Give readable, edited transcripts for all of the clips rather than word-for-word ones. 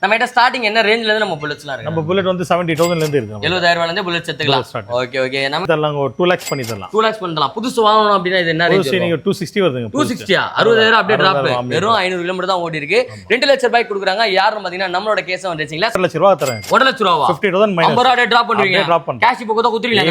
நம்ம கிட்ட ஸ்டார்டிங் என்ன ரேஞ்சில இருந்து நம்ம புல்லட்ஸ்லாம் இருக்கு? நம்ம புல்லட் வந்து 70,000 ல இருந்து இருக்கு. 70,000 ரூபாயில இருந்து புல்லட் எடுத்துக்கலாம். Okay okay. நம்ம தரலாம் ஒரு 2 lakhs பண்ணி தரலாம். 2 lakhs பண்ணலாம். புதுசு வாங்கணும் அப்படினா இது என்ன ரேஞ்ச்? நீங்க 260 வருதுங்க. 260 60,000 அப்படியே டிராப். வெறும் 500 கிலோமீட்டர் தான் ஓடி இருக்கு. 2 லட்சம் ரூபாய் கொடுக்குறாங்க. யாரும் பாத்தீங்கன்னா நம்மளோட கேஸம் ரேசிங்ல 1 லட்சம் ரூபாய் தரேன். 1 லட்சம் ரூபாய் 50,000 மைனஸ் 50 ரூபாய் டிராப் பண்ணுவீங்க. கேஷ் இப்போ கூட குத்துறீங்க.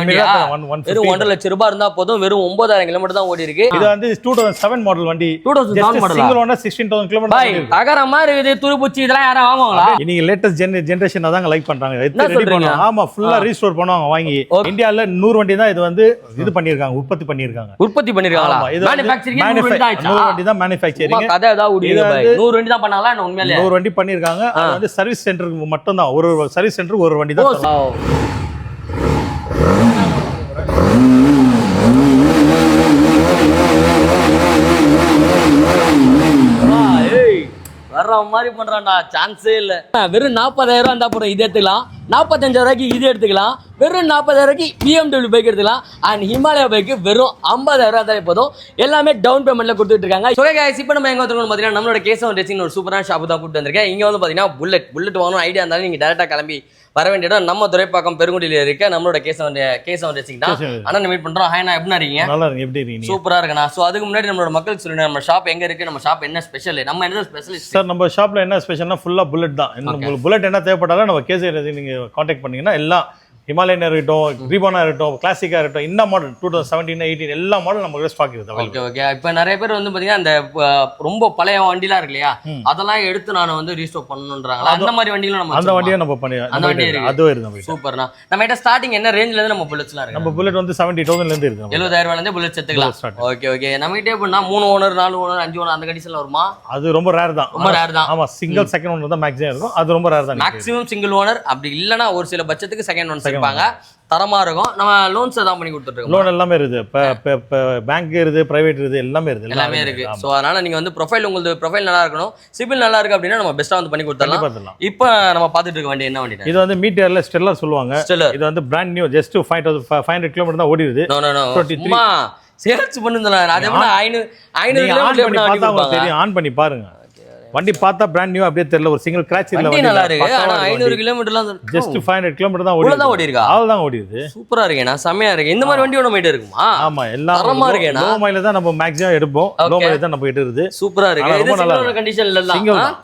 வெறும் 1 லட்சம் ரூபாய் இருந்தா போதும். வெறும் 9,000 கிலோமீட்டர் தான் ஓடி இருக்கு. இது வந்து 2007 மாடல் வண்டி. 2007 மாடல். Single owner 16,000 kilometre. பாய் தகர மாதிரி இது துருபுச்சி இதெல்லாம் யாரா வாங்குவாங்களா? இன்னைக்கு லேட்டஸ்ட் ஜெனரேஷன் அதாங்க லைக் பண்றாங்க. ரெடி பண்ணுவாங்க. ஆமா ஃபுல்லா ரீஸ்டோர் பண்ணுவாங்க வாங்கி. இந்தியால 100 வண்டி தான் இது வந்து இது பண்ணிருக்காங்க, உற்பத்தி பண்ணிருக்காங்க. உற்பத்தி பண்ணிருக்காங்களா? மேனுஃபேக்சரிங் 100 வண்டி தான். 100 வண்டி தான் மேனுஃபேக்சரிங். கதை ஏதாவது ஓடிங்க பாய். 100 வண்டி தான் பண்ணாங்களா? என்ன உண்மையிலே 100 வண்டி பண்ணிருக்காங்க. அது வந்து சர்வீஸ் சென்டருக்கு மட்டும் தான். ஒரு சர்வீஸ் சென்டருக்கு ஒரு வண்டி தான். வர்ற மாதிரி பண்றான்டா, சான்ஸே இல்ல. வெறும் 40,000 ரூபாய் இருந்தா போறோம் இது எடுத்துக்கலாம். 45,000 ரூபாய்க்கு இது எடுத்துக்கலாம். வெறும் 40,000 ரூபாய்க்கு BMW பைக் எடுத்துக்கலாம். அண்ட் ஹிமாலயா பைக் வெறும் 50,000 ரூபாய் தான் போதும். எல்லாமே டவுன் பேமெண்ட்ல கொடுத்துட்டு இருக்காங்க. ஸோ கைஸ் இப்போ நம்ம எங்க வந்துருக்கோம் பார்த்தீங்கன்னா நம்மளோட கேசவன் ரேசிங் ஒரு சூப்பரான ஷாப் தான் கூப்பிட்டு வந்திருக்கேன். இங்க வந்து பார்த்தீங்கன்னா புல்லட் வாங்கணும் ஐடியா இருந்தாலும் நீங்க டேரக்டா கிளம்பி வர வேண்டிய இடம் நம்ம துறைப்பாக்கம் பெருங்குடியில இருக்க நம்மளோட கேசவன் ரேசிங் தான். அண்ணா மீட் பண்றோம். ஹாய் நான் எப்படி இருக்கீங்க? நல்லா இருக்கு. எப்படி இருக்கீங்க? சூப்பரா இருக்கேன். ஸோ அதுக்கு முன்னாடி நம்மளோட மக்களுக்கு சொல்லுங்க நம்ம ஷாப் எங்க இருக்கு, நம்ம ஷாப் என்ன ஸ்பெஷல், நம்ம என்ன ஸ்பெஷலிஸ்ட் சார். நம்ம ஷாப்ல என்ன ஸ்பெஷல்னா ஃபுல்லா புல்லட் தான். உங்களுக்கு புல்லட் என்ன தேவைப்பட்டாலும் நம்ம கேசவன் ரேசிங் நீங்க கான்டாக்ட் பண்ணீங்கன்னா எல்லாம் ஹிமாலயன் இருக்கட்டும், ரீபானா இருக்கட்டும், கிளாசிக்கா இருக்கட்டும், இந்த மாடல் 2017 18 எல்லா மாடல் நம்ம ஸ்டாக் இருக்கு. Okay okay. இப்போ நிறைய பேர் வந்து பாத்தீங்கன்னா அந்த ரொம்ப பழைய வண்டிலாம் இருக்கு இல்லையா, அதெல்லாம் எடுத்து நான் வந்து ரீஸ்டோர் பண்ணணும்ன்றாங்க. அந்த மாதிரி வண்டிகளும் நம்ம அந்த வண்டியை நம்ம பண்ணி அந்த வண்டி இருக்கு. அதுவே இருக்கு. சூப்பர்ண்ணா. நம்ம கிட்ட ஸ்டார்டிங் என்ன ரேஞ்சில இருந்து நம்ம புல்லட்ஸ்லாம் இருக்கு? நம்ம புல்லட் வந்து 70,000 ல இருந்து இருக்கு. 70,000 ரூபாயில இருந்து புல்லட் எடுத்துக்கலாம். Okay okay. நம்ம கிட்ட எப்படின்னா 3 ஓனர் 4 ஓனர் 5 ஓனர் அந்த கண்டிஷன்ல வருமா? அது ரொம்ப ரேர் தான். ரொம்ப ரேர் தான். ஆமா சிங்கிள் செகண்ட் ஓனர் தான் மேக்ஸிமம் இருக்கும். அது ரொம்ப ரேர் தான். Maximum single owner. அப்படி இல்லனா ஒரு சில பட்சத்துக்கு செகண்ட் ஓனர் இருப்பாங்க. தரமா இருக்கும். நம்ம லோன்ஸ் தான் பண்ணி கொடுத்துட்டு இருக்கோம். லோன் எல்லாமே இருக்கு. பேங்க் இருக்கு, பிரைவேட் இருக்கு, எல்லாமே இருக்கு. சோ அதனால நீங்க வந்து ப்ரொஃபைல் உங்களுக்கு ப்ரொஃபைல் நல்லா இருக்கணும், சிபில் நல்லா இருக்கு அப்படினா நம்ம பெஸ்டா வந்து பண்ணி கொடுத்துறலாம். இப்போ நம்ம பாத்துட்டு இருக்க வண்டி என்ன வண்டி? இது வந்து மீட்டர்ல ஸ்டெல்லர் சொல்லுவாங்க. இது வந்து பிராண்ட் நியூ, ஜஸ்ட் 500 கிலோமீட்டர் தான் ஓடிடுது. No no no. சும்மா சேல்ஸ் பண்ணுதுல. அதே மாதிரி 500 கிலோமீட்டர் தெரியும். ஆன் பண்ணி பாருங்க. வண்டி பார்த்தா பிராண்ட் நியூ அப்படியே தெரியல. ஒரு சிங்கிள் கிராட்ச் இல்ல. வண்டி நல்லா இருக்கு. ஆனா 500 கிலோமீட்டர்லாம் ஜஸ்ட் 500 கிலோமீட்டர் தான் ஓடி இருக்கா. அவ்வளவுதான் ஓடிடுது. சூப்பரா இருக்கு. நான் செமையா இருக்கு. இந்த மாதிரி வண்டி ஒண்ணு மீட்டர் இருக்குமா? ஆமா எல்லாம் தரமா இருக்கு. லோ மைலேஜ் தான் நம்ம மேக்ஸிமம் எடுப்போம். லோ மைலேஜ் தான் நம்ம எடுக்குது. சூப்பரா இருக்கு. இது சிங்கிள் ஓனர் கண்டிஷன்ல இல்ல.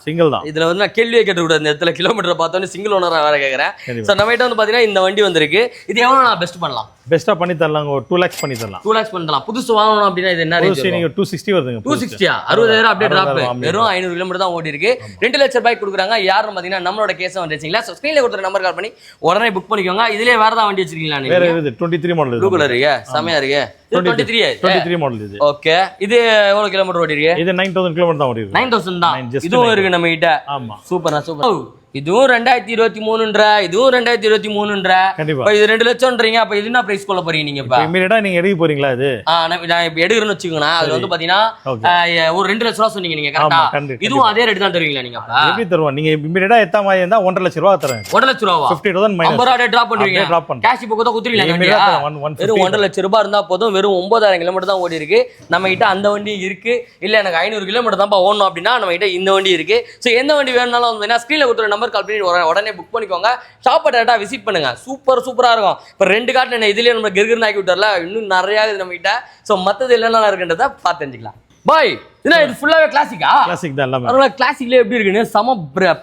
சிங்கிள் தான். இதுல வந்து நான் கேள்வியே கேட்க கூடாது. இந்த இடத்துல கிலோமீட்டர் பார்த்தோன்னே சிங்கிள் ஓனரா வேற கேக்குறேன். சோ நம்ம கிட்ட வந்து பாத்தீங்கன்னா இந்த வண்டி வந்திருக்கு. இது எவ்வளவு நான் பெஸ்ட் பண்ணலாம்? பெஸ்டா பண்ணி தரலாம். ஒரு 2 lakhs பண்ணி தரலாம். 2 lakhs பண்ணலாம். புதுசு வாங்கணும் அப்படினா இது என்ன ரேஞ்ச்? நீங்க 260 வருதுங்க. 260 60,000 அப்படியே டிராப். வெறும் 500 கிலோமீட்டர் தான் ஓடி இருக்கு. 2 லட்சம் ரூபாய் கொடுக்குறாங்க. யாரும் பாத்தீங்கன்னா நம்மளோட கேசவன் ரேசிங்ல. சோ ஸ்கிரீன்ல கொடுத்த நம்பர் கால் பண்ணி உடனே புக் பண்ணிக்கோங்க. இதுலயே வேற ஏதாவது வண்டி வச்சிருக்கீங்களா நீங்க? வேற இது 23 மாடல். ப்ளூ கலர் இருக்கு. செமையா இருக்கு. 23 மாடல் இது. ஓகே. இது எவ்வளவு கிலோமீட்டர் ஓடி இருக்கு? இது 9,000 கிலோமீட்டர் தான் ஓடி இருக்கு. 9,000 தான். இதுவும் இருக்கு நம்ம கிட்ட. ஆமா சூப்பர்னா சூப்பர். இதுவும் 2023ன்ற, இதுவும் 2023ன்ற. கண்டிப்பா இது 2 லட்சம்ன்றீங்க. அப்ப இது என்ன பிரைஸ் கொள்ள போறீங்க நீங்க? இப்ப இமிடியேட்டா நீங்க எடுக்க போறீங்களா? இது நான் இப்ப எடுக்கிறேன்னு வச்சுக்கோங்க. அது வந்து பாத்தீங்கன்னா ஒரு 2 லட்சம் ரூபாய் சொன்னீங்க நீங்க. கரெக்ட்டா? இதுவும் அதே ரேட் தான் தருவீங்களா நீங்க? எப்படி தருவோம்? நீங்க இமிடியேட்டா எத்த மாதிரி இருந்தா 1.5 லட்சம் ரூபாய் தரேன். 1 லட்சம் ரூபாய் 50,000 மைனஸ் 50 ரூபாய் டிராப் பண்ணுவீங்க. கேஷ் இப்போ கூட குத்துறீங்களா? வெறும் 1.5 லட்சம் ரூபாய் இருந்தா போதும். வெறும் 9,000 கிலோமீட்டர் தான் ஓடி இருக்கு. நம்ம கிட்ட அந்த வண்டி இருக்கு. இல்ல எனக்கு 500 கிலோமீட்டர் தான் ஓடணும் அப்படின்னா நம்ம கிட்ட இந்த வண்டி இருக்கு. சோ எந்த வண்டி வேணும்னாலும் வந்து ஸ்கிரீன்ல கொடுத்த நம்பர் கால் பண்ணி உடனே புக் பண்ணிக்கோங்க. ஷாப்பை டேரக்டா விசிட் பண்ணுங்க. சூப்பரா இருக்கும். இப்ப 2 காட்டு என்ன இதுலயே நம்ம கிர்கிர்னு ஆக்கி விட்டார்ல. இன்னும் நிறைய நம்ம கிட்ட. சோ மத்தது என்னென்ன இருக்குன்றத பார்த்து தெரிஞ்சுக்கலாம். பாய் என்ன இது ஃபுல்லாவே கிளாசிக்கா? கிளாசிக் தான் எல்லாமே. அதனால கிளாசிக்ல எப்படி இருக்குன்னு சம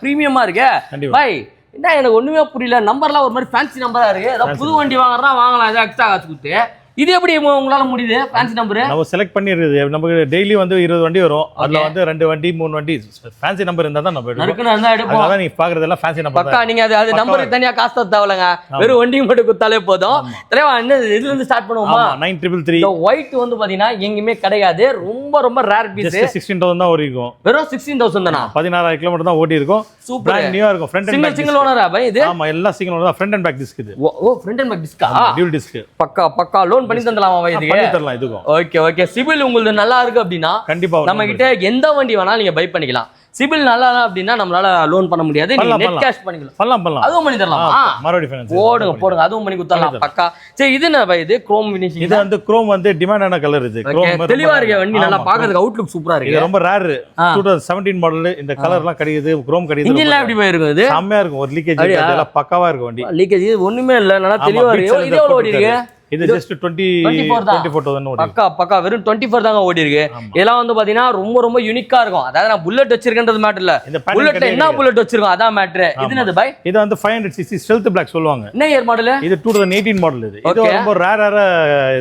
பிரீமியமா இருக்கு. பாய் என்ன எனக்கு ஒண்ணுமே புரியல. நம்பர்லாம் ஒரு மாதிரி ஃபேன்சி நம்பரா இருக்கு. ஏதாவது புது வண்டி வாங்குறா வாங்கலாம். ஏதாவது எக்ஸ்ட்ரா காசு கொடுத்து இது எப்படி உங்களால முடியுது? ஃபேன்சி நம்பர் நம்ம செலக்ட் பண்ணிடுறது. நமக்கு டெய்லி வந்து 20 வண்டி வரும். அதுல வந்து 2 வண்டி 3 வண்டி ஃபேன்சி நம்பர் இருந்தா தான் நம்ம எடுப்போம். அதான் நீங்க பாக்குறதெல்லாம் ஃபேன்சி நம்பர். பக்கா நீங்க அது நம்பருக்கு தனியா காசு தர தேவலங்க. வெறும் வண்டி மட்டும் கொடுத்தாலே போதும். தலைவா என்ன இதுல இருந்து ஸ்டார்ட் பண்ணுவோமா? 9333. இந்த ஒயிட் வந்து பாத்தீங்கன்னா எங்கயுமே கிடையாது. ரொம்ப ரேர் பீஸ். 16,000 தான் ஓடி இருக்கும். வெறும் 16,000 தானா? 16,000 கிலோமீட்டர் தான் ஓடி இருக்கும். சூப்பர் பிராண்ட் நியூவா இருக்கும். ஃப்ரண்ட் அண்ட் பேக் சிங்கிள் ஓனரா பாய் இது? ஆமா எல்லாம் சிங்கிள் ஓனர் தான். ஃப்ரண்ட் அண்ட் பேக் டிஸ்க் இது. ஓ ஃப்ரண்ட் அண்ட் பேக் டிஸ்கா? Dual disc. பக்கா லோன் பண்ணி தரலாமா பாய்? பண்ணி தரலாம் இதுக்கும். ஓகே சிபில் உங்களுக்கு நல்லா இருக்கு அப்படின்னா கண்டிப்பா நம்ம கிட்ட எந்த வண்டி வேணாலும் நீங்க பை பண்ணிக்கலாம். சிபில் நல்லா அப்படின்னா நம்மளால லோன் பண்ண முடியாது, நீங்க நெட் கேஷ் பண்ணிக்கலாம். அதுவும் பண்ணி தரலாம். மாருதி ஃபைனான்ஸ் போடுங்க அதுவும் பண்ணி கொடுத்தலாம் பக்கா. சரி இது என்ன பை, இது குரோம் ஃபினிஷிங். இது வந்து குரோம் வந்து டிமாண்டான கலர். இது குரோம் தெளிவா இருக்கு வண்டி, நல்லா பாக்கிறதுக்கு அவுட்லுக் சூப்பரா இருக்கு. இது ரொம்ப ரேர் 2017 மாடல். இந்த கலர்லாம் கிடைக்குது, குரோம் கிடைக்குது. இன்ஜின்லாம் எப்படி பை இருக்கும்? இது செம்மையா இருக்கும். ஒரு லீக்கேஜ் அதெல்லாம் பக்காவா இருக்கும் வண்டி. லீக்கேஜ் ஒண்ணுமே இல்ல, நல்லா தெளிவா இருக்கு. இது எவ்வளவு ஓடி இருக்கு? இது ஜஸ்ட் 24,000 ஓடி. பக்கா வெறும் 24 தாங்க ஓடி இருக்கு. இதெல்லாம் வந்து பாத்தீங்கன்னா ரொம்ப ரொம்ப யூனிக்கா இருக்கும். அதாவது நான் புல்லட் வச்சிருக்கேன்றது மேட்டர் இல்ல, புல்லட்ல என்ன புல்லட் வச்சிருக்கோம் அதான் மேட்டர். இது என்னது பை? இது வந்து 500cc ஸ்டெல்த் பிளாக் சொல்லுவாங்க. என்ன இயர் மாடல்? இது 2018 மாடல். இது ரொம்ப ரேரா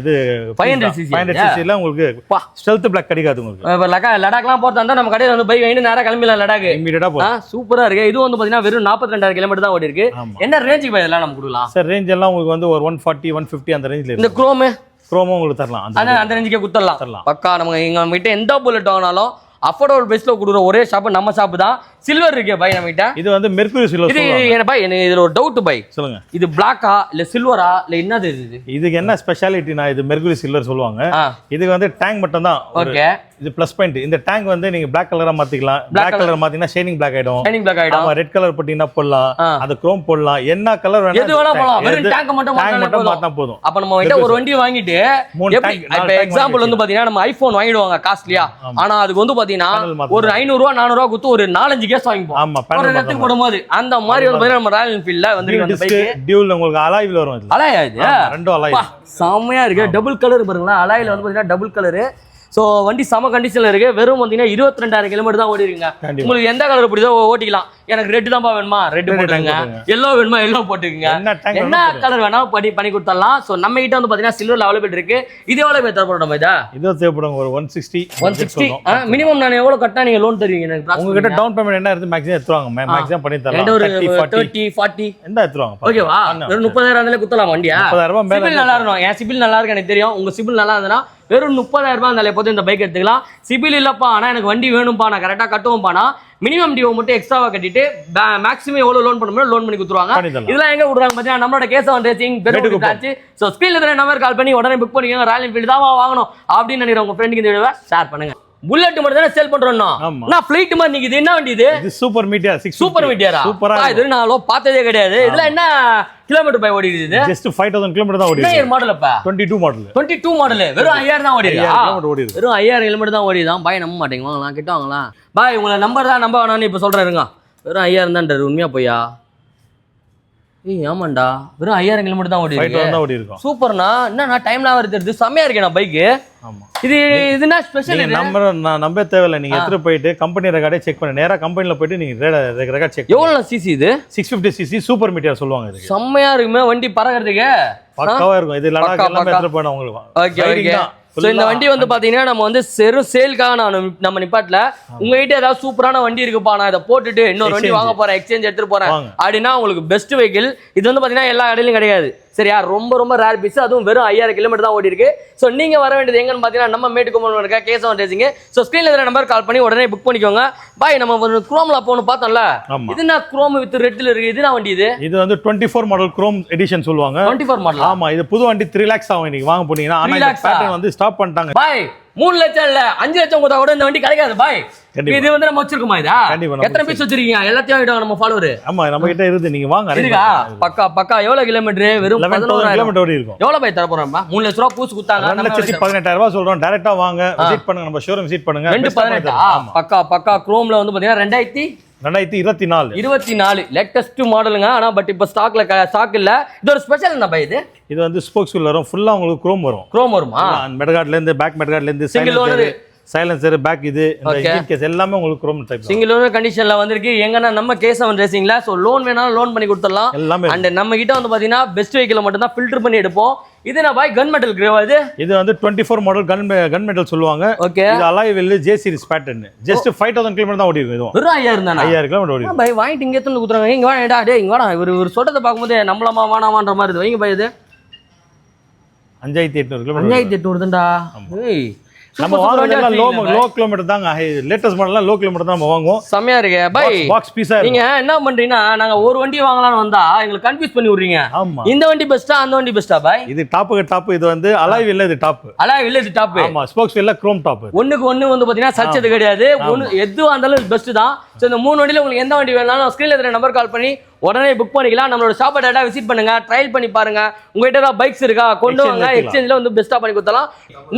இது 500cc ல உங்களுக்கு ஸ்டெல்த் பிளாக் கிடைக்காது உங்களுக்கு. லடாக்லாம் போறதா இருந்தா நம்ம கடையில வந்து பை வாங்கி நேரா கிளம்பிடலாம் லடாக் இமிடியேட்டா போலாம். சூப்பரா இருக்கு. இது வந்து பாத்தீங்கன்னா வெறும் 42,000 கிலோமீட்டர் தான் ஓடி இருக்கு. என்ன ரேஞ்சுக்கு பை இதெல்லாம் நம்ம கொடுக்கலாம்? சார் ரேஞ்ச் எல்லாம் உங்களுக்கு வந்து ஒரு 140 150 அந்த இந்த குரோம் உங்களுக்கு தரலாம். அந்த ரேஞ்சுக்கே குத்தரலாம் பக்கா. நம்ம கிட்ட எந்த புல்லட் வாங்கினாலும் அஃபோர்டபுள் பிரைஸ்ல கொடுக்குற ஒரே ஷாப் நம்ம ஷாப் தான். சில்வர் இருக்கே பை நம்ம கிட்ட. இது வந்து மெர்க்குரி சில்வர். இது என்ன பை, எனக்கு இதுல ஒரு டவுட் பை, சொல்லுங்க. இது பிளாக்கா இல்ல சில்வரா இல்ல என்னது இது? இதுக்கு என்ன ஸ்பெஷாலிட்டினா இது மெர்க்குரி சில்வர் சொல்லுவாங்க. இதுக்கு வந்து டேங்க் மட்டும் தான். ஓகே, இது ப்ளஸ் பாயிண்ட். இந்த டேங்க் வந்து நீங்க Black கலரா மாத்திக்கலாம். Black கலர் மாத்தினா ஷைனிங் Black ஆயிடும். ஆமா, ரெட் கலர் போட்டீங்கன்னா போடலாம், அது குரோம் போடலாம், என்ன கலர் வேணா எது வேணா போடலாம். வெறும் டேங்க் மட்டும் மாத்தினா போதும். அப்ப நம்ம கிட்ட ஒரு வண்டி வாங்கிட்டு இப்ப எக்ஸாம்பிள் வந்து பாத்தீங்கன்னா நம்ம ஐபோன் வாங்கிடுவாங்க காஸ்ட்லியா, ஆனா அதுக்கு வந்து பாத்தீங்கன்னா ஒரு 500 ரூபாய் 400 ரூபாய் கொடுத்து ஒரு 4-5 கேஸ் வாங்கிப்போம். ஆமா, ஒரு இடத்துக்கு போடும்போது அந்த மாதிரி வந்து பாத்தீங்கன்னா நம்ம ராயல் என்ஃபீல்ட்ல வந்து அந்த பைக் டியூல் உங்களுக்கு அலாய்ல வரும். இது அலாய், இது ரெண்டும் அலாய் செமையா இருக்கு. டபுள் கலர் பாருங்களா, அலாய்ல வந்து பாத்தீங்கன்னா டபுள் கலர். ஸோ வண்டி சம கண்டிஷன்ல இருக்கு. வெறும் பார்த்தீங்கன்னா 22,000 கிலோமீட்டர் தான் ஓடி இருக்குங்க. உங்களுக்கு எந்த கலர் பிடிச்சோ ஓட்டிக்கலாம். எனக்கு ரெட் தான்ப்பா வேணுமா ரெட் போட்டுங்க, எல்லோ வேணுமா எல்லோ போட்டுக்குங்க, என்ன கலர் வேணா பண்ணி கொடுத்துடலாம். ஸோ நம்ம கிட்ட வந்து பார்த்தீங்கன்னா சில்வர்ல அவைலபிள் இருக்கு. இது எவ்வளோ பேர் தரப்படும்? இது தேவைப்படும் ஒரு 160 மினிமம். நான் எவ்வளோ கட்டினா நீங்க லோன் தருவீங்க எனக்கு? உங்ககிட்ட டவுன் பேமெண்ட் என்ன இருக்கு மேக்ஸிமம் எடுத்துவாங்க. மேக்ஸிமம் பண்ணி தரலாம். ஒரு 30-40 எந்த எடுத்துவாங்க. ஓகேவா? வெறும் 30,000 குத்தலாம் வண்டியா? 30,000 சிபில் நல்லா இருக்கும். என் சிபில் நல்லா இருக்கு எனக்கு தெரியும். உங்க சிபில் நல்லா இருந்ததுன்னா வெறும் 30,000 இருந்தாலே போது இந்த பைக் எடுத்துக்கலாம். சிபில் இல்லப்பா ஆனா எனக்கு வண்டி வேணும்பா, நான் கரெக்டா கட்டுவோம்பானா மினிமம் டியூ மட்டும் எக்ஸ்ட்ராவா கட்டிட்டு மேக்ஸிமம் எவ்வளவு லோன் பண்ண லோன் பண்ணி கொடுத்துருவாங்க. இதெல்லாம் எங்க விடுறாங்க பாத்தீங்கன்னா நம்மளோட கேசவன் ரேசிங் பெருமாச்சு. சோ ஸ்கிரீன்ல இருக்கிற நம்பர் கால் பண்ணி உடனே புக் பண்ணிக்கோங்க. ராயல் என்ஃபீல்ட் தான் வாங்கணும் அப்படின்னு நினைக்கிற உங்க ஃப்ரெண்டுக்கு இந்த வீடியோவை ஷேர் பண்ணுங்க. புல்லட் மட்டும் தான சேல் பண்றோம்னா நான் ஃளைட் மாதிரி நிக்குது. இது என்ன வண்டி இது? சூப்பர் மீட்டியர் 6 சூப்பர் மீட்டியரா? சூப்பரா இது. நான் பார்த்ததே கிடையாது. இதுல என்ன கிலோமீட்டர் பை ஓடி இருக்குது? ஜஸ்ட் 5,000 கிலோமீட்டர் தான் ஓடி இருக்கு. என்ன மாடல் அப்ப? 22 மாடல். வெறும் 5,000 தான் ஓடி இருக்கு. வெறும் 5,000 கிலோமீட்டர் தான் ஓடி தான். பாய் நம்ப மாட்டீங்க, வாங்கலாம் கிட்ட வாங்கலாம். பாய் உங்களை நம்பர் தான் நம்ப வேணாம்னு இப்ப சொல்றேங்க. வெறும் 5,000 தான்ன்றாரு. உண்மையா போயா? ஏய் ஆமாண்டா, வெறும் 5,000 கிலோமீட்டர் தான் ஓடி இருக்கு. சூப்பர்ண்ணா. என்ன டைம்லாம் வருது, செம்மையா இருக்கேண்ணா பைக்கு. இது இதுனா ஸ்பெஷல். நான் நம்ப தேவையில்லை. நீங்க எடுத்து போயிட்டு கம்பெனி ரெக்கார்டே செக் பண்ணி நேரா கம்பெனில போயிட்டு நீங்க ரெக்கார்ட் செக். எவ்வளவு சிசி இது? 650cc சூப்பர் மீட்டியர் சொல்லுவாங்க. இது செம்மையா இருக்குமே வண்டி, பறக்கிறதுக்கு பக்காவா இருக்கும். இது லடாக் எல்லாம் எடுத்து போனா உங்களுக்கு. Okay okay. சோ இந்த வண்டி வந்து பாத்தீங்கன்னா நம்ம வந்து சேல்காக நம்ம நிப்பாட்ல உங்ககிட்ட ஏதாவது சூப்பரான வண்டி இருக்குப்பா, நான் இதை போட்டுட்டு இன்னொரு வண்டி வாங்க போறேன், எக்ஸ்சேஞ்ச் எடுத்துட்டு போறேன் அப்படின்னா உங்களுக்கு பெஸ்ட் வெஹிக்கிள் இது. வந்து பாத்தீங்கன்னா எல்லா கடையிலும் கிடையாது சரியா, ரொம்ப ரொம்ப ரேர் பீஸ். அதுவும் வெறும் 5,000 கிலோமீட்டர் தான் ஓடி இருக்கு. ஸோ நீங்க வர வேண்டியது எங்கன்னு பாத்தீங்கன்னா நம்ம மேட்டுக்குமரன் இருக்க கேசவன் ரேசிங். ஸோ ஸ்கிரீன்ல இருக்கிற நம்பர் கால் பண்ணி உடனே புக் பண்ணிக்கோங்க. பாய் நம்ம குரோம்ல போகணும் பார்த்தோம்ல, இது நான் குரோம் வித் ரெட்ல இருக்கு. இது நான் வண்டி இது வந்து 24 மாடல் குரோம் எடிஷன் சொல்லுவாங்க. 24 மாடல். ஆமா, இது புது வண்டி 3 lakhs ஆகும் இன்னைக்கு வாங்க போனீங்கன்னா. ஆனா இந்த பேட்டர்ன் வந்து ஸ்டாப் பண்ணிட்டாங்க. பாய் 3 லட்சம் இல்ல 5 லட்சம் கொடுத்தா கூட இந்த வண்டி கிடைக்காது பாய். இது வந்து நம்ம வச்சிருக்கோமா? இதா எத்தனை பீஸ் வச்சிருக்கீங்க? எல்லாத்தையும் ஆயிடும் நம்ம ஃபாலோவர். ஆமா, நம்ம கிட்ட இருந்து நீங்க வாங்க. இருக்கா? பக்கா எவ்வளவு கிலோமீட்டர்? வெறும் 11,000 கிலோமீட்டர் ஓடி இருக்கும். எவ்வளவு பை தர போறோம்? 3 லட்சம் ரூபாய் பூசு குத்தாங்க. 2,18,000 ரூபாய் சொல்றோம். டைரக்டா வாங்க, விசிட் பண்ணுங்க, நம்ம ஷோரூம் விசிட் பண்ணுங்க. 218 பக்கா குரோம்ல வந்து பாத்தீங்கன்னா 2024 லேட்டஸ்ட் மாடலுங்க. ஆனா பட் இப்ப ஸ்டாக் இல்ல. இது ஒரு ஸ்பெஷல் என்ன பை? இது வந்து ஸ்போக்ஸ் வீல் வரும். ஃபுல்லா உங்களுக்கு குரோம் வருமா? மெட்கார்ட்ல இருந்து பேக் மெட்கார்ட்ல இருந்து சிங்கிள் ஓனர் சைலன்சர் பேக் இது இன்ஜின் கேஸ் எல்லாமே உங்களுக்கு குரோம் டைப் சிங்கிள் ஓனர் கண்டிஷன்ல வந்திருக்கு. எங்கன்னா நம்ம கேசவன் ரேசிங்ல சோ லோன் வேணாலும் லோன் பண்ணி கொடுத்துடலாம். அண்ட் நம்ம கிட்ட வந்து பாத்தீங்கன்னா பெஸ்ட் வெஹிக்கிள் மட்டும் தான் ஃபில்டர் பண்ணி எடுப்போம். இது நான் பாய் கன் மெட்டல் கிரேவா? இது வந்து 24 மாடல் கன் மெட்டல் சொல்லுவாங்க. ஓகே, இது alloy wheel J series pattern. Just 5,000 kilometre தான் ஓடி இருக்கு. இது வெறும் 5,000 தானா? 5,000 கிலோமீட்டர் ஓடி இருக்கு. பாய் வாங்கிட்டு இங்க எடுத்து குத்துறாங்க. இங்க வாடா டேய், இங்க வாடா. ஒரு சொல்றத பாக்கும்போது நம்மளமா வானாமான்ற மாதிரி இது. வைங்க பாய், இது 5,800 கிலோமீட்டர். 5,800 தான்டா. ஏய் நம்ம வாங்குறதெல்லாம் லோ கிலோமீட்டர் தாங்க, லேட்டஸ்ட் மாடல்லாம் லோ கிலோமீட்டர் தான் நம்ம வாங்குவோம். செமையா இருக்கு பை. பாக்ஸ் பீஸா நீங்க என்ன பண்றீங்கன்னா, நாங்க ஒரு வண்டி வாங்கலாம்னு வந்தா எங்களுக்கு கன்ஃபியூஸ் பண்ணி விடுறீங்க. ஆமா, இந்த வண்டி பெஸ்டா அந்த வண்டி பெஸ்டா பை? இது டாப்புக்கு டாப். இது வந்து அலாய் வீல்ல இது டாப். அலாய் வீல்ல இது டாப். ஆமா, ஸ்போக்ஸ் வீல்ல குரோம் டாப். ஒண்ணுக்கு ஒண்ணு வந்து பாத்தீங்கன்னா சச்சது கிடையாது. எதுவா இருந்தாலும் பெஸ்ட் தான். சோ இந்த 3 வண்டியில உங்களுக்கு எந்த வண்டி வேணாலும் ஸ்கிரீன்ல தெரிய நம்பர் கால் பண்ணி உடனே புக் பண்ணிக்கலாம். நம்மளோட ஷாப்பை டேட்டா விசிட் பண்ணுங்க, ட்ரையல் பண்ணி பாருங்க. உங்ககிட்ட ஏதாவது பைக்ஸ் இருக்கா கொண்டு வாங்க, எக்ஸ்சேஞ்சில் வந்து பெஸ்ட்டாக பண்ணி கொடுத்தலாம்.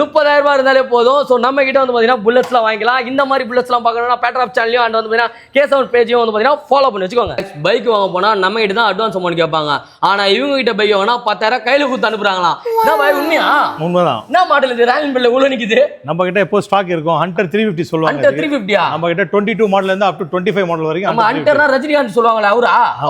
30,000 ரூபாய் இருந்தாலே போதும். ஸோ நம்ம கிட்ட வந்து பார்த்தீங்கன்னா புல்லட்ஸ்லாம் வாங்கிக்கலாம். இந்த மாதிரி புல்லட்ஸ்லாம் பார்க்கணும்னா பேட்ராப் சேனலையும் அண்ட் வந்து பார்த்தீங்கன்னா கேசவன் பேஜையும் வந்து பார்த்தீங்கன்னா ஃபாலோ பண்ணி வச்சுக்கோங்க. பைக் வாங்க போனால் நம்ம கிட்ட தான் அட்வான்ஸ் அமௌண்ட் கேட்பாங்க. ஆனால் இவங்க கிட்ட பைக் வாங்கினா 10,000 கையில் கொடுத்து அனுப்புறாங்களாம். என்ன பைக் உண்மையா? உண்மைதான். என்ன மாடல் இது? ராயல் என்ஃபீல்ட்ல உள்ள நிக்குது. நம்ம கிட்ட எப்போ ஸ்டாக் இருக்கும். ஹண்டர் 350 சொல்லுவாங்க. ஹண்டர் 350யா? நம்ம கிட்ட 22 மாடல்ல இருந்து அப் டு 25 மாடல் வரைக்கும். நம்ம ஹண்டர்னா ரஜினிகாந்த் சொல்லுவாங்களே,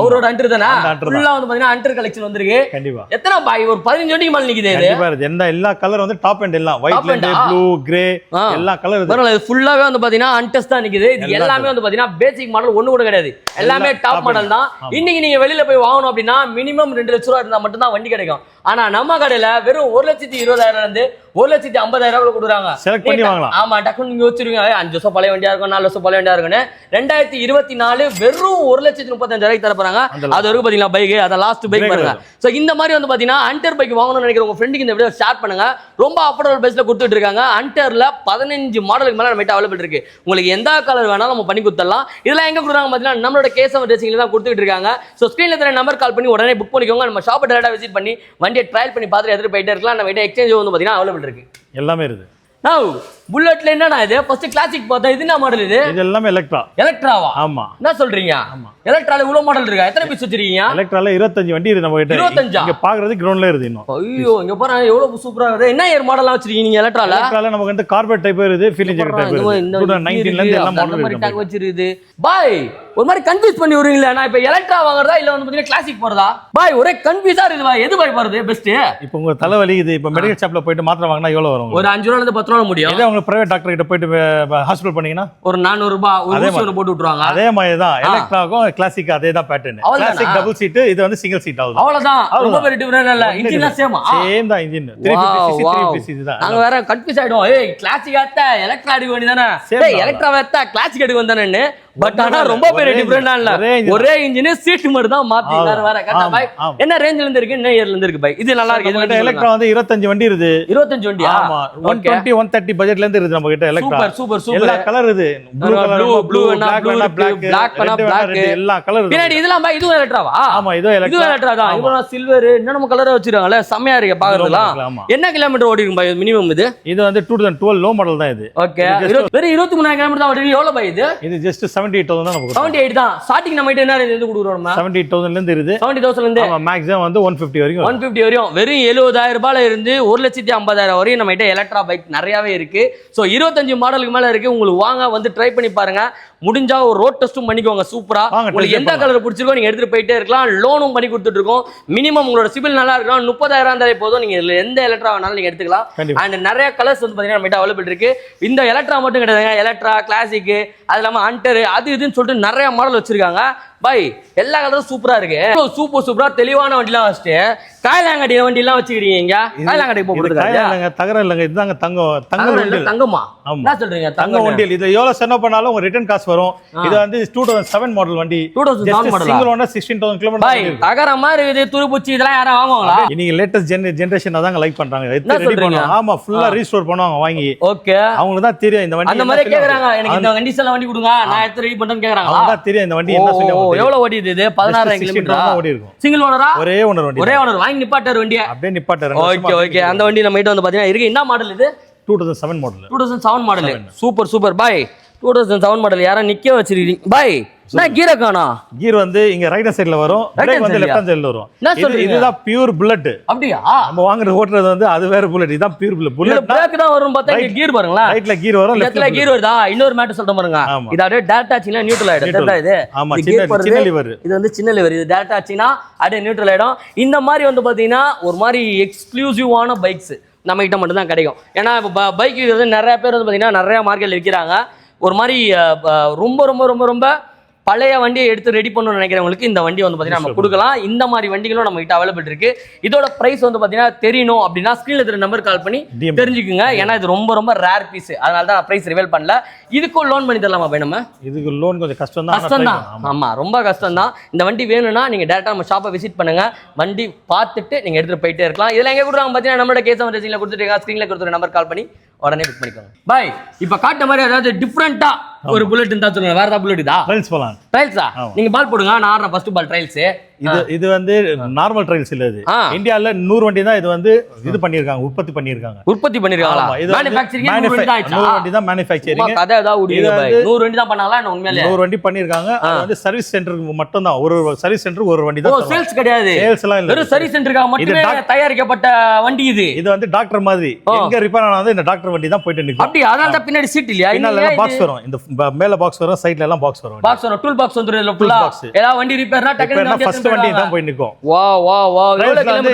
அவரோட ஹண்டர் தானே? ஃபுல்லா வந்து பாத்தீங்கன்னா ஹண்டர் கலெக்ஷன் வந்திருக்கு. கண்டிப்பா. எத்தனை பாய்? ஒரு 15 வண்டிக்கு மேல நிக்குது இது. கண்டிப்பா இது எல்லா கலர் வந்து டாப் அண்ட் எல்லாம் ஒயிட் அண்ட் ப்ளூ கிரே எல்லா கலர் இருக்கு. பரவாயில்லை, ஃபுல்லாவே வந்து பாத்தீங்கன்னா ஹண்டர்ஸ் தான் நிக்குது. இது எல்லாமே வந்து பாத்தீங்கன்னா பேசிக் மாடல் ஒண்ணு கூட கிடையாது. எல்லாமே டாப் மாடல் தான். இன்னைக்கு நீங்க வெளியில போய் வாங்கணும் அப்படின்னா மினிமம் 2 லட்சம் ரூபாய் இருந்தா மட்டும் தான் வண்டி கிடைக்கும். ஆனா நம்ம கடையில வெறும் 1,20,000 இருந்து 1,50,000 கொடுக்குறாங்க. செலக்ட் பண்ணி வாங்கலாம். ஆமா, டக்குன்னு நீங்க யோசிச்சிருவீங்க 5 வருஷம் பழைய வண்டியா இருக்கும், 4 வருஷம் பழைய வண்டியா இருக்குன்னு. 2024 வெறும் 1,35,000 தர போறாங்க. அது வரைக்கும் பாத்தீங்கன்னா பைக், அத லாஸ்ட் பைக் பாருங்க. சோ இந்த மாதிரி வந்து பாத்தீங்கன்னா ஹண்டர் பைக் வாங்கணும்னு நினைக்கிற உங்க ஃப்ரெண்டுக்கு இந்த வீடியோ ஷேர் பண்ணுங்க. ரொம்ப அஃபோர்டபிள் பிரைஸ்ல கொடுத்துட்டு இருக்காங்க. ஹண்டர்ல 15 மாடலுக்கு மேல நம்ம அவைலபிள் இருக்கு. உங்களுக்கு எந்த கலர் வேணாலும் நம்ம பண்ணி கொடுத்துடலாம். இதெல்லாம் எங்க கொடுக்குறாங்க பாத்தீங்கன்னா நம்மளோட கேசவன் ரேசிங்ல தான் கொடுத்துட்டு இருக்காங்க. சோ ஸ்கிரீன்ல தெரிய நம்பர் கால் பண்ணி உடனே புக் பண்ணிக்கோங்க. நம்ம ஷாப்பை டேரக்டா விசிட் பண்ணி வண்டியை ட்ரையல் பண்ணி பார்த்துட்டு எடுத்துட்டு போயிட்டே இருக்கலாம். நம்ம கிட்ட எக்ஸ்சேஞ்ச் வந்து பாத்தீங்கன்னா அவைலபிள் இருக்கு. எல்லாமே இருக்கு. புல்லட்ல என்னடா இது? ஃபர்ஸ்ட் கிளாசிக் பார்த்தா இது என்ன மாடல்? இது எல்லாமே எலக்ட்ரா. எலக்ட்ராவா? ஆமா. என்ன சொல்றீங்க? ஆமா. எலக்ட்ரால இவ்வளவு மாடல் இருக்கா? எத்தனை பீஸ் வச்சிருக்கீங்க? எலக்ட்ரால 25 வண்டி இருக்கு நம்ம கிட்ட. 25 இங்க பாக்குறது கிரவுண்ட்ல இருக்கு இன்னும். ஐயோ, இங்க பாருங்க எவ்வளவு சூப்பரா இருக்கு. என்ன ஏர் மாடலா வச்சிருக்கீங்க நீங்க எலக்ட்ரால? எலக்ட்ரால நமக்கு வந்து கார்பெட் டைப் இருக்கு, ஃபீலிங் டைப் இருக்கு. 2019ல இருந்து எல்லா மாடலும் இருக்கு. டைப் வச்சிருக்குது. பாய் ஒரு மாதிரி கன்ஃபியூஸ் பண்ணி விடுறீங்களா? நான் இப்ப எலக்ட்ரா வாங்குறதா இல்ல வந்து பாத்தீங்கன்னா கிளாசிக் போறதா? பாய் ஒரே கன்ஃபியூஸா இருக்கு பாய். எது பாய் போறது பெஸ்ட்? இப்போ உங்க தலைவலி இது. இப்போ மெடிக்கல் ஷாப்ல போயிட்டு மாத்திரை வாங்கினா எவ்வளவு வரும்? ஒரு 5 ரூபாயில இருந்து 10 ரூபாய் முடியும். இதே உங்க பிரைவேட் டாக்டர் கிட்ட போயிட்டு ஹாஸ்பிடல் பண்ணீங்கன்னா ஒரு 400 ரூபாய் ஒரு ஊசி போட்டு விட்டுருவாங்க. அதே மாதிரி தான் எலக்ட்ராக்கும் கிளாசிக் அதே தான் பேட்டர்ன். கிளாசிக் டபுள் சீட், இது வந்து சிங்கிள் சீட் ஆகும். அவ்வளவுதான். ரொம்ப பெரிய டிஃபரன்ஸ் இல்ல. இன்ஜின் சேம் தான். இன்ஜின் 350cc 350cc தான். நாங்க வேற கன்ஃபியூஸ் ஆயிடும். ஏய் கிளாசிக் ஆத்த எலக்ட்ரா எடுக்க வேண்டியதானே? ஏய் எலக்ட்ரா ஆத்த கிளாசிக் எடுக்க வந்தானே. பட் ஆனா ரொம்ப பெரிய டிஃபரன்ஸ் இல்ல. ஒரே இன்ஜின் சீட் மட்டும் தான் மாத்தி வேற வேற கரெக்ட்டா பாய். என்ன ரேஞ்சில இருந்து இருக்கு? என்ன இயர்ல இருந்து இருக்கு பாய்? இது நல்லா இருக்கு. இது எலக்ட்ரா வந்து 25 வண்டி இருக்கு. 25 வண்டியா? ஆமா. 120 130 பட்ஜெட்ல இருந்து இருக்கு நம்ம கிட்ட எலக்ட்ரா. Super super super. எல்லா கலர் இது. ப்ளூ கலர், ப்ளூ வேணா பிளாக், பிளாக் பண்ணா பிளாக், எல்லா கலர் இருக்கு. பின்னாடி இதெல்லாம் பாய் இதுவும் எலக்ட்ராவா? ஆமா, இது எலக்ட்ரா தான். இவங்க சில்வர் என்னென்ன கலரா வச்சிருக்காங்கல, செமையா இருக்கு பாக்குறதுலாம். என்ன கிலோமீட்டர் ஓடி இருக்கு பாய் மினிமம் இது? இது வந்து 2012 லோ மாடல் தான் இது. ஓகே. வெறும் 23,000 கிலோமீட்டர் தான் ஓடி. எவ்வளவு பாய் இது? இது ஜஸ்ட் 78,000 தான் நமக்கு. 78 தான். ஸ்டார்டிங் நம்ம கிட்ட என்ன ரேஞ்சில இருந்து கொடுக்குறோம்? 78,000 ல இருந்து இருக்கு. 70,000 ல இருந்து. ஆமா, மேக்ஸிமம் வந்து 150 வரைக்கும். 150 வரையும். வெறும் 70,000 ரூபாயில இருந்து 1,50,000 வரையும் நம்ம கிட்ட எலக்ட்ரா பைக் நிறையவே இருக்கு. சோ 25 மாடலுக்கு மேல இருக்கு. உங்களுக்கு வாங்க வந்து ட்ரை பண்ணி பாருங்க. முடிஞ்சா ஒரு ரோட் டெஸ்டும் பண்ணிக்கோங்க. சூப்பரா உங்களுக்கு எந்த கலர் பிடிச்சிருக்கோ நீங்க எடுத்துட்டு போயிட்டே இருக்கலாம். லோனும் பண்ணி கொடுத்துட்டு இருக்கோம். மினிமம் உங்களோட சிபில் நல்லா இருக்கணும். 30,000 இருந்தாலே போதும். நீங்க இதுல எந்த எலக்ட்ரா வேணாலும் நீங்க எடுத்துக்கலாம். அண்ட் நிறைய கலர்ஸ் வந்து பாத்தீங்கன்னா நம்ம கிட்ட அவைலபிள் இருக்கு. இந்த எலக்ட்ரா மட்டும் கிடையாதுங்க. எலக்ட்ரா, கிளாசிக், அது இல்லாம ஹண்டர், அது இதுன்னு சொல்லிட்டு நிறைய மாடல் வச்சிருக்காங்க. பாய் எல்லா கலரும் சூப்பரா இருக்கு. சூப்பரா தெளிவான வண்டிலாம் வச்சுட்டு காயலாங்கடி வண்டி எல்லாம் வச்சுக்கிறீங்க. காயலாங்கடி போட்டுருக்காங்க. தகரம் இல்லங்க, இதுதாங்க தங்கமா? என்ன சொல்றீங்க? தங்க வண்டியில் இது எவ்வளவு செலவு பண்ணாலும் உங்க ரிட்டர்ன் காசு வரும். இது வந்து 2007 மாடல் வண்டி. 2007 மாடல். Single owner 16,000 kilometre. பாய் தகரமா இருக்குது. துருப்புச்சி இதெல்லாம் யாரும் வாங்குவாங்களா? இன்னைக்கு லேட்டஸ்ட் ஜெனரேஷன் அதாங்க லைக் பண்றாங்க. ஆமா, ஃபுல்லா ரீஸ்டோர் பண்ணுவாங்க வாங்கி. ஓகே. அவங்களுக்கு தான் தெரியும் இந்த வண்டி. அந்த மாதிரி கேக்குறாங்க. எனக்கு இந்த கண்டிஷன்ல வண்டி கொடுங்க, நான் எடுத்து ரெடி பண்றேன்னு கேக்குறாங்க. அவங்க தான் தெரியும் இந்த வண்டி என்ன சொல்லுவாங்க. எவ்வளவு ஓடி இது? 16,000 கிலோமீட்டர் ஓடி இருக்கும். சிங்கிள் ஓனரா? ஒரே ஓனர் வண்டி. ஒரே ஓனர் வாங்கி நிப்பாட்டார் வண்டியை. அப்படியே நிப்பாட்டார். Okay okay. அந்த வண்டி நம்ம கிட்ட வந்து பாத்தீங்கன்னா இருக்கு. என்ன மாடல் இது? 2007 மாடல். 2007 மாடல். சூப்பர் சூப்பர் பாய். 2007 மாடல் யாரா நிக்க வச்சிருக்கீங்க பாய்? நான் கீரை காணா. கீர் வந்து இங்க ரைட் சைடுல வரும், பிரேக் வந்து லெஃப்ட் ஹேண்ட் சைடுல வரும். இதுதான் பியூர் புல்லட். அப்படியா? நம்ம வாங்குற ஓட்டுறது வந்து அது வேற புல்லட். இதுதான் பியூர் புல்லட். புல்லட் பிரேக் தான் வரும். பார்த்தா இங்க கீர் பாருங்களா. ரைட்ல கீர் வரும், லெஃப்ட்ல கீர் வருதா? இன்னொரு மேட்டர் சொல்றேன் பாருங்க. இது அப்படியே டைரக்டா ஆச்சுனா நியூட்ரல் ஆயிடும். தெரியுதா இது? ஆமா, சின்ன லிவர். இது வந்து சின்ன லிவர். இது டைரக்டா ஆச்சுனா அப்படியே நியூட்ரல் ஆயிடும். இந்த மாதிரி வந்து பாத்தீங்கன்னா ஒரு மாதிரி எக்ஸ்க்ளூசிவான பைக்ஸ் நம்ம கிட்ட மட்டும் தான் கிடைக்கும். ஏன்னா பைக் வந்து நிறைய பேர் வந்து பாத்தீங்கன்னா நிறைய மார்க்கெட்ல விற்கிறாங்க. ஒரு மாதிரி ரொம்ப ரொம்ப ரொம்ப ரொம்ப பழைய வண்டியை எடுத்து ரெடி பண்ணணும்னு நினைக்கிறவங்களுக்கு இந்த வண்டி வந்து பார்த்தீங்கன்னா நம்ம கொடுக்கலாம். இந்த மாதிரி வண்டிகளும் நம்ம கிட்ட அவைலபிள் இருக்கு. இதோட பிரைஸ் வந்து பார்த்தீங்கன்னா தெரியணும் அப்படின்னா ஸ்க்ரீன்ல இருக்கிற நம்பர் கால் பண்ணி தெரிஞ்சுக்குங்க. ஏன்னா இது ரொம்ப ரொம்ப ரேர் பீஸ், அதனால தான் நான் பிரைஸ் ரிவீல் பண்ணல. இதுக்கும் லோன் பண்ணி தரலாமா பை? நம்ம இதுக்கு லோன் கொஞ்சம் கஷ்டம் தான். ஆமா, ரொம்ப கஷ்டம் தான். இந்த வண்டி வேணும்னா நீங்க டேரக்டா நம்ம ஷாப்பை விசிட் பண்ணுங்க, வண்டி பார்த்துட்டு நீங்க எடுத்துட்டு போயிட்டே இருக்கலாம். இதெல்லாம் எங்க கொடுறாங்க பார்த்தீங்கன்னா நம்மளோட கேசவன் ரேசிங்ல கொடுத்துருக்காங்க. ஸ்க்ரீன்ல கொடுத்துற நம்பர் கால் பண்ணி உடனே புக் பண்ணிக்கோங்க. பாய் இப்ப காட்ட மாதிரி ஏதாவது டிஃபரெண்டா ஒரு புல்லட் இருந்தா சொல்லுங்க. வேற ஏதாவது புல்லட் இதா? ட்ரைல்ஸ் போலாம். ட்ரைல்ஸா? நீங்க பால் போடுங்க, நான் ஆடுறேன் ஃபர்ஸ்ட் பால் ட்ரைல்ஸ். இது வந்து நார்மல் ட்ரைல்ஸ் இல்ல. இது இந்தியால 100 வண்டி தான் இது வந்து இது பண்ணிருக்காங்க, உற்பத்தி பண்ணிருக்காங்க. மேனுஃபேக்சரிங் 100 வண்டி தான் மேனுஃபேக்சரிங். கதை ஏதாவது ஓடிங்க பாய். 100 வண்டி தான் பண்ணாங்களா? என்ன உண்மையிலே 100 வண்டி பண்ணிருக்காங்க. அது வந்து சர்வீஸ் சென்டருக்கு மட்டும் தான். ஒரு சர்வீஸ் சென்டருக்கு ஒரு வண்டி தான். ஓ, சேல்ஸ் கிடையாது. சேல்ஸ் எல்லாம் இல்ல. வெறும் சர்வீஸ் சென்டருக்காக மட்டுமே தயாரிக்கப்பட்ட வண்டி இது. இது வந்து டாக்டர் மாதிரி எங்க ரிப்பேர் ஆனாலும் இந்த டாக்டர் வண்டி தான் போயிட்டு நிக்கும். அப்படி அதனால தான் பின்னாடி சீட் இல்லையா? பின்னால பாக்ஸ் வரும். இந்த மேல பாக்ஸ் வரும், சைடுல எல்லாம் பாக்ஸ் வரும். பாக்ஸ் வரும், டூல் பாக்ஸ் வந்துரும். இல்ல ஃபுல்லா ஏதாவது வண்டி ரிப்பேர்னா டக்குனு ஃபர்ஸ்ட் வண்டி தான் போய் நிக்கும். வா வா வா,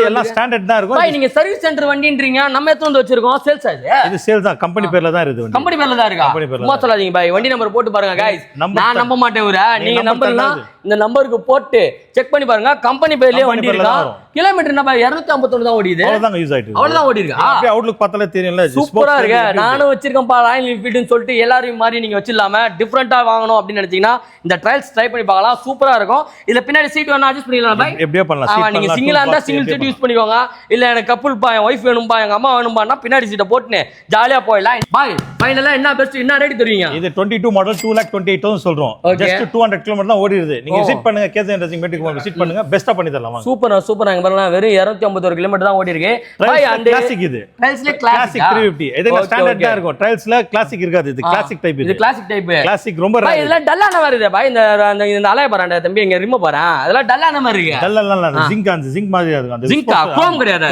எல்லாம் ஸ்டாண்டர்ட் தான் இருக்கும். பாய் நீங்க சர்வீஸ் சென்டர் வண்டின்றீங்க, நம்ம எத்தனை வந்து வச்சிருக்கோம்? சேல்ஸ் ஆகுது. இது சேல்ஸ் தான், கம்பெனி பேர்ல தான் இருக்கு. கம்பெனி பேர்ல தான் இருக்கா? சும்மா சொல்லாதீங்க பாய். வண்டி நம்பர் போட்டு பாருங்க गाइस. நான் நம்ப மாட்டேன் ஊரா. நீங்க நம்பர்னா இந்த நம்பருக்கு போட்டு செக் பண்ணி பாருங்க. கம்பெனி பேர்லயே வண்டி இருக்கா? கிலோமீட்டர் என்ன பாய் 251 தான் ஓடிது. அவ்வளவுதான் யூஸ் ஆயிட்டு. அவ்வளவுதான் ஓடி இருக்கு. அப்படியே அவுட்லுக் பார்த்தாலே தெரியும்ல. சூப்பரா இருக்கு. நானும் வச்சிருக்கேன் பா ராயல் என்ஃபீல்ட்னு சொல்லிட்டு எல்லாரையும் மாதிரி நீங்க வச்சிரலாம. டிஃபரெண்டா வாங்கணும் அப்படின்னு நினைச்சீங்கன்னா இந்த ட்ரையல்ஸ் ட்ரை பண்ணி பார்க்கலாம். சூப்பரா இருக்கும். இதுல பின்னாடி சீட் வேணா அட்ஜஸ்ட் பண்ணிக்கலாம் பாய். எப்படியே பண்ணலாம். நீங்க சிங்கிளா இருந்தா சிங்கிள் சீட் யூஸ் பண்ணிக்கோங்க. இல்ல எனக்கு கப்புள் பா, என் வைஃப் வேணும்பா, எங்க அம்மா வேணும்பான்னா பின்னாடி சீட்டை போட்டுனே ஜாலியா போயிடலாம். பாய் ஃபைனலா என்ன பெஸ்ட், என்ன ரேட் தருவீங்க? இது 22 மாடல் 2,28,000 சொல்றோம். ஜஸ்ட் 200 கிலோமீட்டர் தான் ஓடிடுது. நீங்க விசிட் பண்ணுங்க, கேசன் ரேசிங் மெட்டுக்கு விசிட் பண்ணுங்க. பெஸ்டா பண்ணி தரலாம். Super super. அங்க பாருங்க வெறும் 251 கிலோமீட்டர் தான் ஓடி இருக்கு. பாய் அந்த கிளாசிக் இது. ட்ரைல்ஸ்ல கிளாசிக் 350. இது ஸ்டாண்டர்ட் தான் இருக்கும். ட்ரைல்ஸ்ல கிளாசிக் இருக்காது. இது கிளாசிக் டைப். இது கிளாசிக் டைப். கிளாசிக் ரொம்ப ரேர். பாய் இதெல்லாம் டல்லான வருது பாய். இந்த அலைய பாருங்க தம்பி, இங்க ரிம பாரு. அதெல்லாம் டல்லான மாதிரி இருக்கு. டல்லா இல்ல, ஜிங்க் மாதிரி இருக்கும். அந்த ஜிங்க் குரோம் கிடையாது.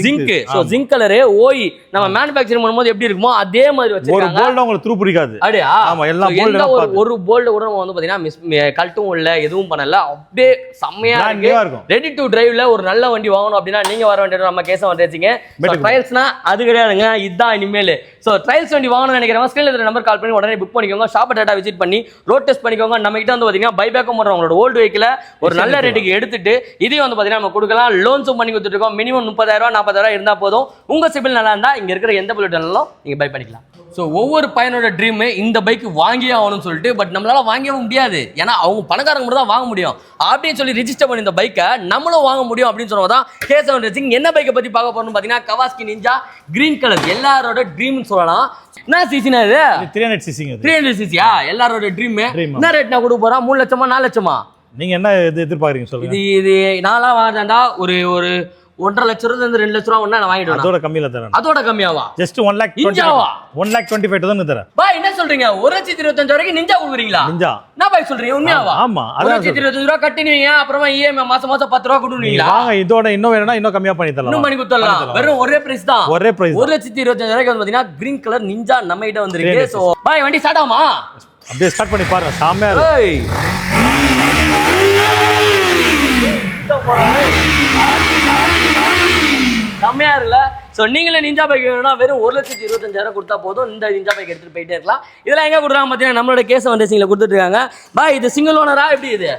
ஜிங்க். சோ ஜிங்க் கலர் ஓய் நம்ம மேனுஃபேக்சரிங் பண்ணும்போது எப்படி இருக்குமோ அதே மாதிரி வச்சிருக்காங்க. ஒரு போல்ட் உங்களுக்கு த்ரூ பிடிக்காது. அப்படியே ஆமா, எல்லாம் போல்ட் ஒரு போல்ட் கூட வந்து பாத்தீங்கன்னா கல்ட்டும் இல்ல, எதுவும் பண்ணல. அப்படியே செம்மையா இருக்கு. ரெடி டு டிரைவ்ல ஒரு நல்ல வண்டி வாங்கணும் அப்படின்னா நீங்க வர வேண்டியது நம்ம கேசவன் ரேசிங். ட்ரையல்ஸ்னா அது கிடையாதுங்க, இதுதான் இனிமேல். சோ ட்ரையல்ஸ் வண்டி வாங்கணும்னு நினைக்கிறவங்க ஸ்கிரீன்ல இருக்கிற நம்பர் கால் பண்ணி உடனே புக் பண்ணிக்கோங்க. ஷாப் டேட்டா விசிட் பண்ணி ரோட் டெஸ்ட் பண்ணிக்கோங்க. நம்ம கிட்ட வந்து பாத்தீங்கன்னா பைபேக்கும் பண்றோம். உங்களோட ஓல்டு வெஹிக்கிள ஒரு நல்ல ரேட்டுக்கு எடுத்துட்டு இதையும் வந்து பாத்தீங்கன்னா நம்ம கொடுக்கலாம். லோன்ஸும் பண்ணி கொடுத்துட்டு இருக்கோம். மினிமம் 30,000 40,000 இருந்தா போதும். உங்க சிபில் நல்லா இருந்தா இங்க இருக்கிற எந்த புல்லட்னாலும் நீங்க பை பண்ணிக்கலாம். ஸோ ஒவ்வொரு பையனோட ட்ரீமு இந்த பைக் வாங்கியே ஆகணும்னு சொல்லிட்டு, பட் நம்மளால வாங்கவும் முடியாது. ஏன்னா அவங்க பணக்காரங்க மட்டும் தான் வாங்க முடியும் அப்படின்னு சொல்லி ரிஜிஸ்டர் பண்ணி இந்த பைக்கை நம்மளும் வாங்க முடியும் அப்படின்னு சொன்னது தான் கேசவன் ரேசிங். என்ன பைக்கை பற்றி பார்க்க போறோம்னு பார்த்தீங்கன்னா கவாஸ்கி நிஞ்சா கிரீன் கலர். எல்லாரோட ட்ரீம்னு சொல்லலாம். என்ன சிசினா இது? 300 சிசிங்க. 300 சிசியா எல்லாரோட ட்ரீம். என்ன ரேட் நான் கொடுக்க போறேன்? 3 லட்சமா 4 லட்சமா? நீங்க என்ன எதிர்பார்க்குறீங்க சொல்லுங்க. இது நாளா வாங்கினா ஒரு 1.5 லட்சம் ரூபாய் 2 லட்சம் ரூபாய் ஒண்ணா நான் வாங்கிடுவேன். அதோட கம்மியில தரேன். அதோட கம்மியாவா? ஜஸ்ட் 1,25,000 தரேன். பாய் என்ன சொல்றீங்க? 1,25,000 வரைக்கும் நிஞ்சா கொடுக்குறீங்களா? நிஞ்சா என்ன பாய் சொல்றீங்க? உண்மையாவா? ஆமா, 1,25,000 ரூபாய் கட்டினீங்க, அப்புறமா இஎம்ஐ மாசம் 10 ரூபாய் கொடுக்குறீங்களா? வாங்க, இதோட இன்னும் வேணும்னா இன்னும் கம்மியா பண்ணி தரலாம். இன்னும் பண்ணி கொடுத்துடலாம். வெறும் ஒரே பிரைஸ் தான். ஒரே பிரைஸ் 1,25,000 வந்து பாத்தீங்கன்னா கிரீன் கலர் நிஞ்சா நம்ம கிட்ட வந்திருக்கு. சோ பாய் வண்டி ஸ்டார்ட் ஆமா? அப்படியே ஸ்டார்ட் பண்ணி பாருங்க. சாமையா இருக்கு. செம்மையா இருக்குல்ல? ஸோ நீங்களே நிஞ்சா பைக் வேணும்னா வெறும் 1,25,000 கொடுத்தா போதும். இந்த நிஞ்சா பைக் எடுத்துட்டு போயிட்டே இருக்கலாம். இதெல்லாம் எங்க கொடுறாங்க பார்த்தீங்கன்னா நம்மளோட கேசவன் ரேசிங்ல கொடுத்துட்டு இருக்காங்க. பாய் இது சிங்கிள் ஓனரா எப்படி? இது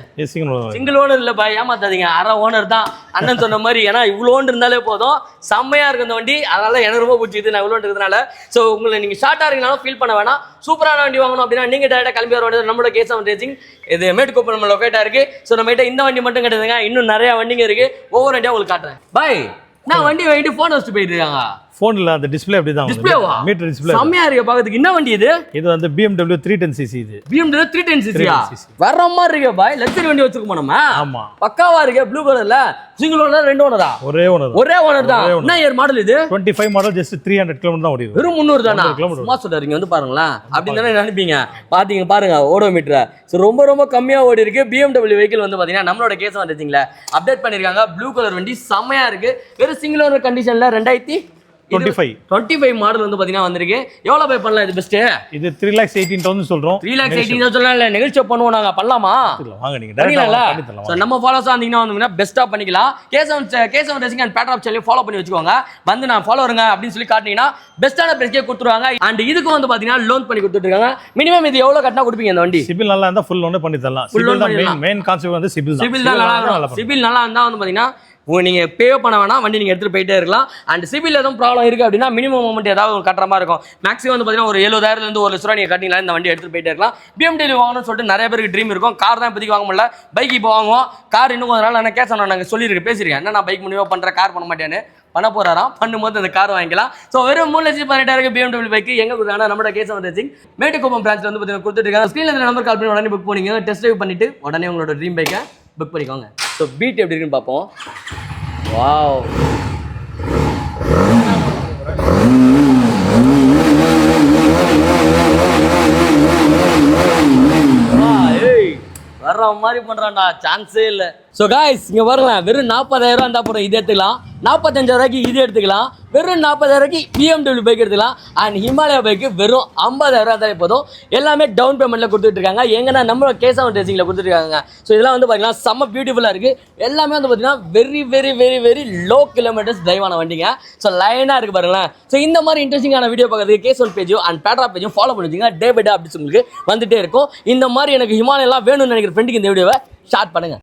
சிங்கிள் ஓனர் இல்ல பாய், ஏமாத்தாதீங்க. அரை ஓனர் தான் அண்ணன் சொன்ன மாதிரி. ஏன்னா இவ்வளோ ஓன் இருந்தாலே போதும். செம்மையா இருக்கு இந்த வண்டி. அதனால எனக்கு ரொம்ப பிடிச்சிது நான் இவ்வளோ இருக்கிறதுனால. ஸோ உங்களை நீங்க ஷார்ட்டா இருக்கனாலும் ஃபீல் பண்ண வேணாம். சூப்பரான வண்டி வாங்கணும் அப்படின்னா நீங்க டேரக்டா கிளம்பி வர வேண்டியது நம்மளோட கேசவன் ரேசிங். இது மேட்டுக்கோப்பை நம்ம லொக்கேட்டா இருக்கு. ஸோ நம்ம கிட்ட இந்த வண்டி மட்டும் கிடையாதுங்க, இன்னும் நிறைய வண்டிங்க இருக்கு. ஒவ்வொரு வண்டியா உங்களுக்கு காட்டுறேன். பாய் நான் வண்டி வாங்கிட்டு போன் வச்சுட்டு போயிட்டு இருக்காங்க. போன்ல அந்த டிஸ்ப்ளே அப்படி தான். டிஸ்ப்ளேவா? Meter display. செம்மையா இருக்கு பாக்கிறதுக்கு. என்ன வண்டி இது? இது வந்து BMW 310cc. இது BMW 310cc-யா? வர மாதிரி இருக்கு பாய். லக்ஸரி வண்டி வச்சிருக்கோம் நம்ம. ஆமா, பக்காவா இருக்கு. ப்ளூ கலர்ல. சிங்கிள் ஓனர், ரெண்டு ஓனரா? ஒரே ஓனர் தான். என்ன இயர் மாடல் இது? 25 மாடல். ஜஸ்ட் 300 கிலோமீட்டர் தான் ஓடிது. வெறும் 300 தானா? சும்மா சொல்றீங்க. வந்து பாருங்களா, அப்படி தானே நினைப்பீங்க. பாத்தீங்க பாருங்க ஓடோமீட்டர். சோ ரொம்ப ரொம்ப கம்மியா ஓடி இருக்கு. BMW வெஹிக்கிள் வந்து பாத்தீங்கன்னா நம்மளோட கேசவன் ரேசிங்ல அப்டேட் பண்ணிருக்காங்க. ப்ளூ கலர் வண்டி செம்மையா இருக்கு. வெறும் சிங்கிள் ஓனர் கண்டிஷன்ல 2000 25 மாடல் வந்து பாத்தீங்கன்னா வந்திருக்கு. எவ்வளவு பை பண்ணலாம் இது பெஸ்ட்? இது 3,18,000 சொல்றோம். 3,18,000 சொல்லலாம் இல்ல, நெகிழ்ச்சி பண்ணுவோம் நாங்க, பண்ணலாமா? வாங்க நீங்க டைரக்டா பண்ணி தரலாம். சோ நம்ம ஃபாலோவர்ஸ் வந்தீங்கன்னா வந்து பெஸ்ட்டா பண்ணிக்கலாம். கேசவன் ரேசிங் அண்ட் பேட்ராப் சேனலை ஃபாலோ பண்ணி வச்சுக்கோங்க. வந்து நான் ஃபாலோவருங்க அப்படின்னு சொல்லி காட்டினீங்கன்னா பெஸ்ட்டான பிரைஸ்க்கே கொடுத்துருவாங்க. அண்ட் இதுக்கு வந்து பாத்தீங்கன்னா லோன் பண்ணி கொடுத்துட்டு இருக்காங்க. மினிமம் இது எவ்வளவு கட்டினா கொடுப்பீங்க இந்த வண்டி? சிபில் நல்லா இருந்தா ஃபுல் லோன் பண்ணி தரலாம். சிபில் தான் மெயின் கான்செப்ட் வந்து சிபில் தான். சிபில் தான் நல்லா இருக்கும். சிபில் நல்லா இருந்தா வந்து பாத்தீங்கன்னா நீங்க பே பண்ண வேணாம், வண்டி நீங்க எடுத்துட்டு போயிட்டே இருக்கலாம். அண்ட் சிபில் எதுவும் ப்ராப்ளம் இருக்கு அப்படின்னா மினிமம் அமௌண்ட் ஏதாவது ஒரு கட்டுற மாதிரி இருக்கும். மேக்ஸிமம் வந்து பாத்தீங்கன்னா ஒரு 70,000 இருந்து 1 லட்ச ரூபா நீங்க கட்டிங்களா இந்த வண்டி எடுத்துட்டு போயிட்டே இருக்கலாம். BMW வாங்கணும்னு சொல்லிட்டு நிறைய பேருக்கு ட்ரீம் இருக்கும். கார் தான் இப்போதைக்கு வாங்க முடியல, பைக் இப்போ வாங்குவோம். கார் இன்னும் கொஞ்ச நாள் நான் கேட்கணும், நாங்கள் சொல்லியிருக்கேன், பேசியிருக்கேன். என்ன நான் பைக் முடிவா பண்றேன், கார் பண்ண மாட்டேன்னு பண்ண போறாராம். பண்ணும்போது அந்த கார் வாங்கிக்கலாம். ஸோ வெறும் 3,18,000 BMW பைக் எங்க கொடுக்குறாங்க? நம்ம கேசவன் ரேசிங் மேட்டுக்குப்பம் பிரான்ச்ல வந்து பாத்தீங்கன்னா கொடுத்துட்டு இருக்காங்க. ஸ்கிரீன்ல இந்த நம்பர் கால் பண்ணி உடனே புக் பண்ணிங்க. டெஸ்ட் ட்ரைவ் பண்ணிட்டு உடனே உங்களோட ட்ரீம் பைக்கை புக் பண்ணிக்கோங்க. ஸோ பீட் எப்படி இருக்குன்னு பார்ப்போம். வாவ், வர்ற மாதிரி பண்றான்டா, சான்ஸே இல்லை. ஸோ காய்ஸ் இங்கே வரலாம், வெறும் 40,000 இருந்தால் போதும் இது எடுத்துக்கலாம். 45,000 ரூபாய்க்கு இது எடுத்துக்கலாம். வெறும் 40,000 ரூபாய்க்கு BMW பைக் எடுத்துக்கலாம். அண்ட் ஹிமாலயா பைக்கு வெறும் 50,000 இருந்தாலே போதும். எல்லாமே டவுன் பேமெண்ட்ல கொடுத்துட்டு இருக்காங்க. எங்கன்னா நம்ம கேசவன் ரேசிங்ல கொடுத்துட்டு இருக்காங்க. ஸோ இதெல்லாம் வந்து பார்த்தீங்கன்னா செம்ம பியூட்டிஃபுல்லாக இருக்கு. எல்லாமே வந்து பார்த்தீங்கன்னா very very very very low kilometres டிரைவான வண்டிங்க. ஸோ லைனாக இருக்கு பாருங்களேன். ஸோ இந்த மாதிரி இன்ட்ரெஸ்டிங்கான வீடியோ பார்க்கறதுக்கு கேசவன் பேஜும் அண்ட் பேட்ரா பேஜும் ஃபாலோ பண்ணி வச்சுங்க. டே பை டே அப்டேட்ஸ் உங்களுக்கு வந்துட்டே இருக்கும். இந்த மாதிரி எனக்கு ஹிமாலயெல்லாம் வேணும்னு நினைக்கிற ஃப்ரெண்டுக்கு இந்த வீடியோவை ஷேர் பண்ணுங்க.